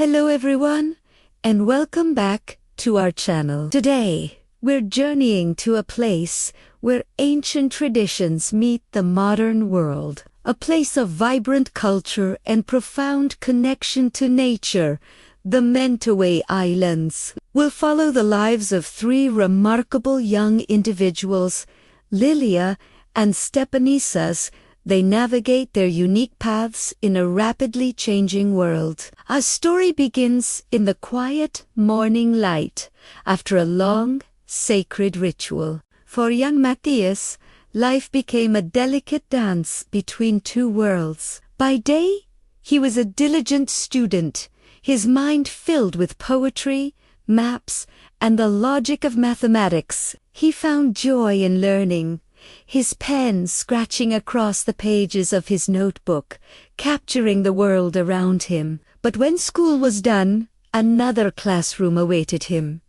Hello everyone, and welcome back to our channel. Today, we're journeying to a place where ancient traditions meet the modern world. A place of vibrant culture and profound connection to nature, the Mentawai Islands. We'll follow the lives of three remarkable young individuals, Lilia and Stepanus. They navigate their unique paths in a rapidly changing world. Our story begins in the quiet morning light, after a long, sacred ritual. For young Mateus, life became a delicate dance between two worlds. By day, he was a diligent student, his mind filled with poetry, maps, and the logic of mathematics. He found joy in learning, his pen scratching across the pages of his notebook, capturing the world around him. But when school was done, another classroom awaited him.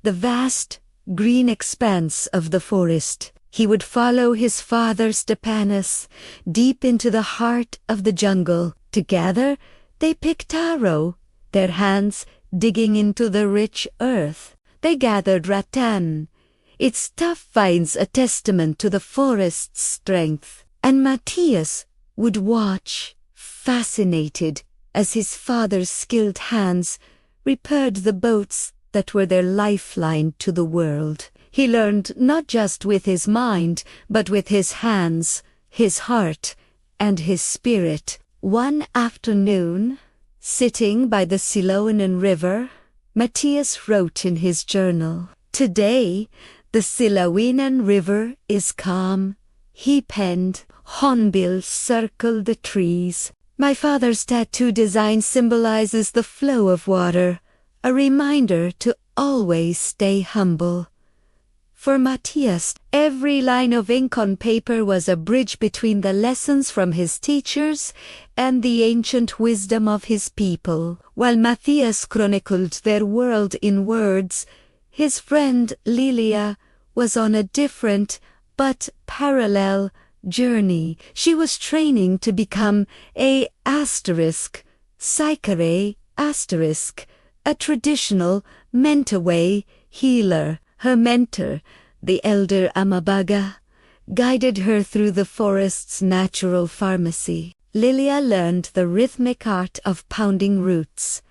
The vast, green expanse of the forest. He would follow his father Stepanus deep into the heart of the jungle. Together, they picked taro, their hands digging into the rich earth. They gathered rattan, its tough vines a testament to the forest's strength. And Mateus would watch, fascinated, as his father's skilled hands repaired the boats that were their lifeline to the world. He learned not just with his mind, but with his hands, his heart, and his spirit. One afternoon, sitting by the Siloanan River, Mateus wrote in his journal, "Today, the Siloanan River is calm," he penned. Hornbills circle the trees. My father's tattoo design symbolizes the flow of water, a reminder to always stay humble. For Mateus, every line of ink on paper was a bridge between the lessons from his teachers and the ancient wisdom of his people. While Mateus chronicled their world in words, his friend Lilia was on a different but parallel journey. She was training to become a psychare asterisk, a traditional Mentawai healer. Her mentor, the elder Amabaga, guided her through the forest's natural pharmacy. Lilia learned the rhythmic art of pounding roots,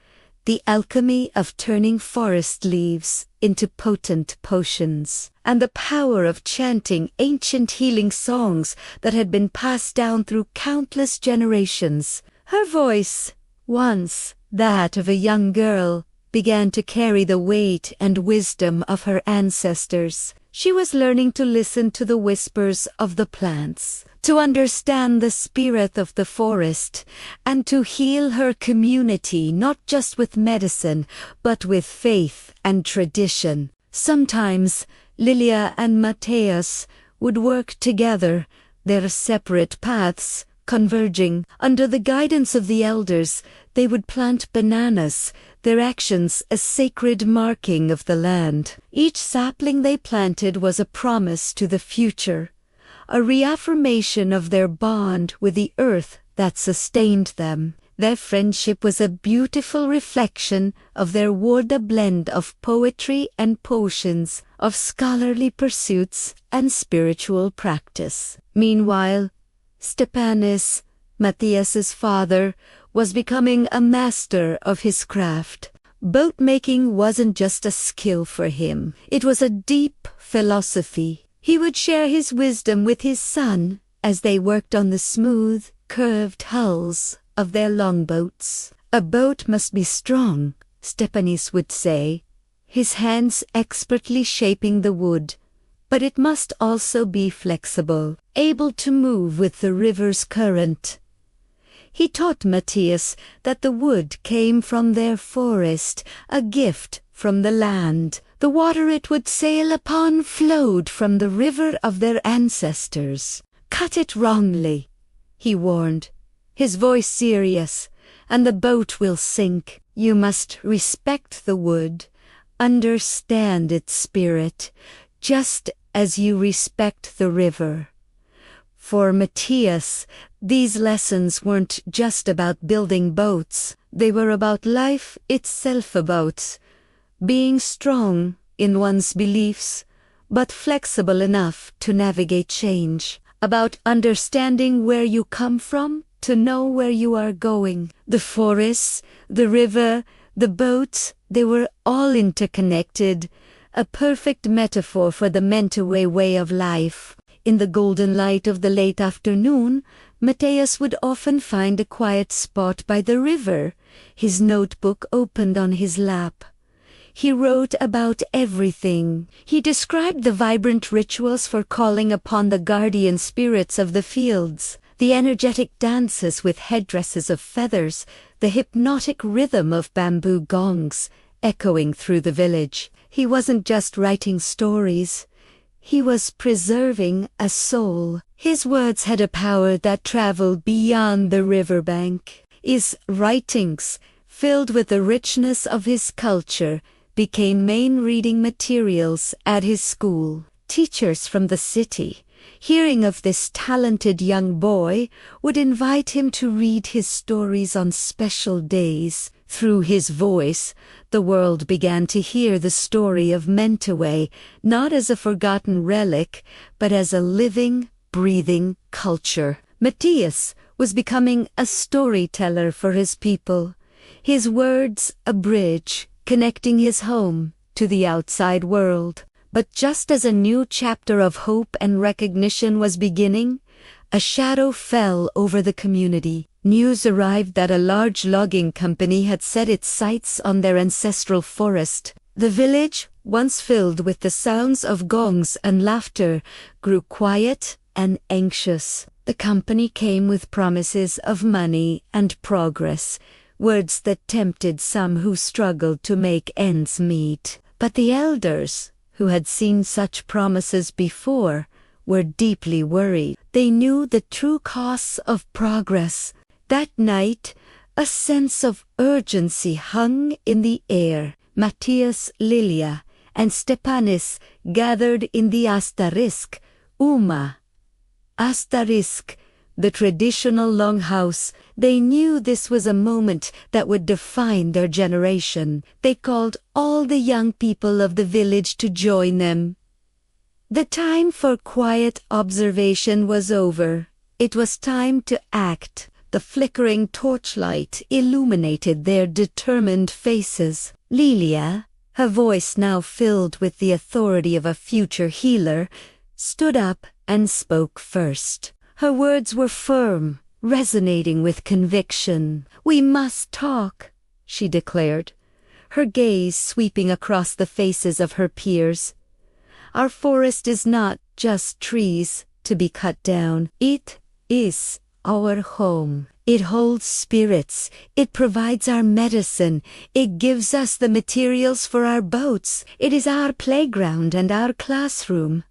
the alchemy of turning forest leaves into potent potions, and the power of chanting ancient healing songs that had been passed down through countless generations. Her voice, once that of a young girl, began to carry the weight and wisdom of her ancestors. She was learning to listen to the whispers of the plants, to understand the spirit of the forest, and to heal her community not just with medicine, but with faith and tradition. Sometimes Lilia and Mateus would work together, their separate paths converging. Under the guidance of the elders, they would plant bananas, their actions a sacred marking of the land. Each sapling they planted was a promise to the future, a reaffirmation of their bond with the earth that sustained them. Their friendship was a beautiful reflection of their world, a blend of poetry and potions, of scholarly pursuits and spiritual practice. Meanwhile, Stepanus, Mateus's father, was becoming a master of his craft. Boat making wasn't just a skill for him, it was a deep philosophy. He would share his wisdom with his son as they worked on the smooth, curved hulls of their longboats. "A boat must be strong," Stepanus would say, his hands expertly shaping the wood, "but it must also be flexible, able to move with the river's current." He taught Mateus that the wood came from their forest, a gift from the land. The water it would sail upon flowed from the river of their ancestors. "Cut it wrongly," he warned, his voice serious, "and the boat will sink. You must respect the wood, understand its spirit, just as you respect the river." For Mateus, these lessons weren't just about building boats. They were about life itself, about being strong in one's beliefs, but flexible enough to navigate change, about understanding where you come from to know where you are going. The forests, the river, the boats, they were all interconnected, a perfect metaphor for the Mentawai way of life. In the golden light of the late afternoon, Mateus would often find a quiet spot by the river, his notebook opened on his lap. He wrote about everything. He described the vibrant rituals for calling upon the guardian spirits of the fields, the energetic dances with headdresses of feathers, the hypnotic rhythm of bamboo gongs echoing through the village. He wasn't just writing stories. He was preserving a soul. His words had a power that traveled beyond the riverbank. His writings, filled with the richness of his culture, became main reading materials at his school. Teachers from the city, hearing of this talented young boy, would invite him to read his stories on special days. Through his voice, the world began to hear the story of Mentawai, not as a forgotten relic, but as a living, breathing culture. Mateus was becoming a storyteller for his people, his words a bridge connecting his home to the outside world. But just as a new chapter of hope and recognition was beginning, a shadow fell over the community. News arrived that a large logging company had set its sights on their ancestral forest. The village, once filled with the sounds of gongs and laughter, grew quiet and anxious. The company came with promises of money and progress, words that tempted some who struggled to make ends meet. But the elders, who had seen such promises before, were deeply worried. They knew the true costs of progress. That night, a sense of urgency hung in the air. Mateus, Lilia, and Stepanus gathered in the asterisk, the traditional longhouse. They knew this was a moment that would define their generation. They called all the young people of the village to join them. The time for quiet observation was over. It was time to act. The flickering torchlight illuminated their determined faces. Lilia, her voice now filled with the authority of a future healer, stood up and spoke first. Her words were firm, resonating with conviction. "We must talk," she declared, her gaze sweeping across the faces of her peers. "Our forest is not just trees to be cut down. It is our home. It holds spirits. It provides our medicine. It gives us the materials for our boats. It is our playground and our classroom."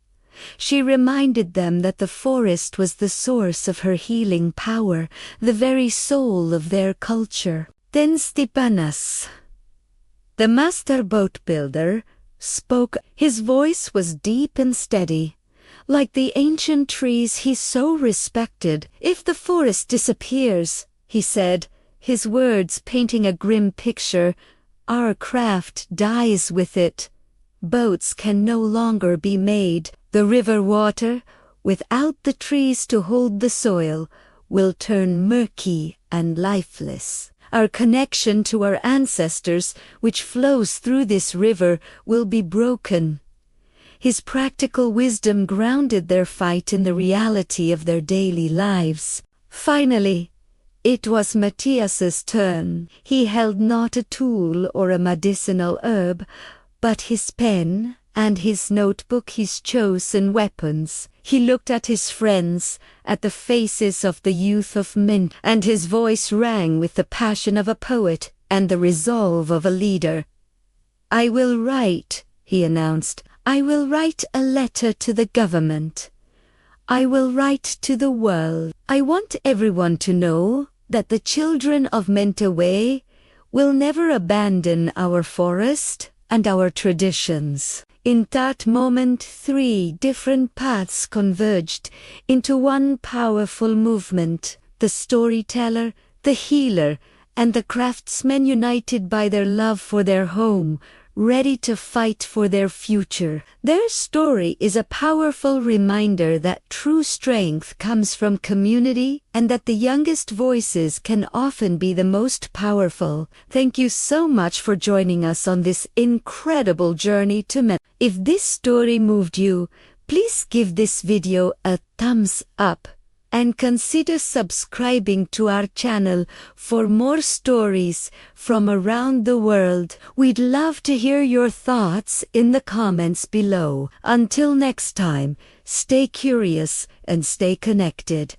She reminded them that the forest was the source of her healing power, the very soul of their culture. Then Stepanus, the master boat builder, spoke. His voice was deep and steady, like the ancient trees he so respected. "If the forest disappears," he said, his words painting a grim picture, "our craft dies with it. Boats can no longer be made. The river water, without the trees to hold the soil, will turn murky and lifeless. Our connection to our ancestors, which flows through this river, will be broken." His practical wisdom grounded their fight in the reality of their daily lives. Finally, it was Mateus's turn. He held not a tool or a medicinal herb, but his pen and his notebook, his chosen weapons. He looked at his friends, at the faces of the youth of Mint, and his voice rang with the passion of a poet and the resolve of a leader. "I will write," he announced. "I will write a letter to the government. I will write to the world. I want everyone to know that the children of Mentawai will never abandon our forest and our traditions." In that moment, 3 different paths converged into one powerful movement. The storyteller, the healer, and the craftsmen united by their love for their home, ready to fight for their future. Their story is a powerful reminder that true strength comes from community and that the youngest voices can often be the most powerful. Thank you so much for joining us on this incredible journey to Mentawai. If this story moved you, please give this video a thumbs up and consider subscribing to our channel for more stories from around the world. We'd love to hear your thoughts in the comments below. Until next time, stay curious and stay connected.